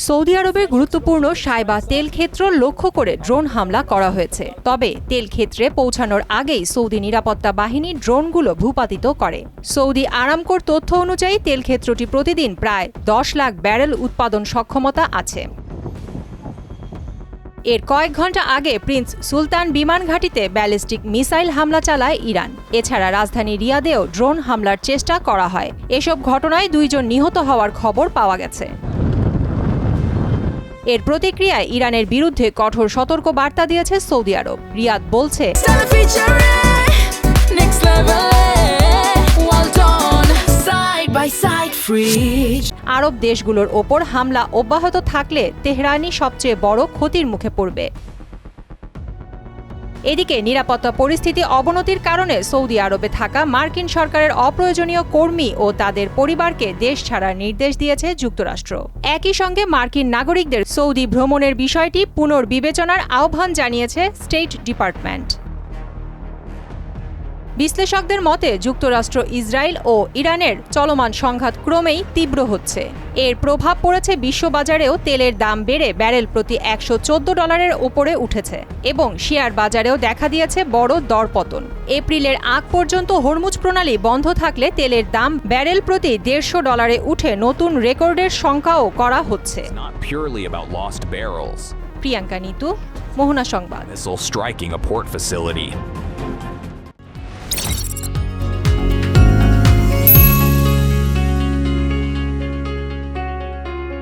Saudi আরবের গুরুত্বপূর্ণ সাইবা তেল ক্ষেত্র লক্ষ্য করে ড্রোন হামলা করা হয়েছে। তবে তেল ক্ষেত্রে পৌঁছানোর আগেই সৌদি নিরাপত্তা বাহিনী ড্রোনগুলো ভূপাতিত করে। সৌদি আরামকোর তথ্য অনুযায়ী তেল ক্ষেত্রটি প্রতিদিন প্রায় 10 লাখ ব্যারেল উৎপাদন সক্ষমতা আছে। এর কয়েক ঘন্টা আগে প্রিন্স সুলতান বিমান ঘাঁটিতে ব্যালিস্টিক মিসাইল হামলা চালায় ইরান। এছাড়া রাজধানী রিয়াদেও ড্রোন হামলার চেষ্টা করা হয়। এসব ঘটনায় 2 জন নিহত হওয়ার খবর পাওয়া গেছে। এর প্রতিক্রিয়ায় ইরানের বিরুদ্ধে কঠোর সতর্ক বার্তা দিয়েছে সৌদি আরব। রিয়াদ বলছে, আরব দেশগুলোর ওপর হামলা অব্যাহত থাকলে তেহরানই সবচেয়ে বড় ক্ষতির মুখে পড়বে। এদিকে নিরাপত্তা পরিস্থিতি অবনতির কারণে সৌদি আরবে থাকা মার্কিন সরকারের অপ্রয়োজনীয় কর্মী ও তাদের পরিবারকে দেশ ছাড়ার নির্দেশ দিয়েছে যুক্তরাষ্ট্র। একই সঙ্গে মার্কিন নাগরিকদের সৌদি ভ্রমণের বিষয়টি পুনর্বিবেচনার আহ্বান জানিয়েছে স্টেট ডিপার্টমেন্ট। বিশ্লেষকদের মতে যুক্তরাষ্ট্র, ইসরায়েল ও ইরানের চলমান সংঘাত ক্রমেই তীব্র হচ্ছে। এর প্রভাব পড়েছে বিশ্ববাজারেও। তেলের দাম বেড়ে ব্যারেল প্রতি $114 উপরে উঠেছে এবং শেয়ার বাজারেও দেখা দিয়েছে বড় দরপতন। এপ্রিলের আগ পর্যন্ত হরমুজ প্রণালী বন্ধ থাকলে তেলের দাম ব্যারেল প্রতি $150 উঠে নতুন রেকর্ডের সংখ্যাও করা হচ্ছে। It's প্রিয়াঙ্কা নিতু, মোহনা সংবাদ। striking a port facility.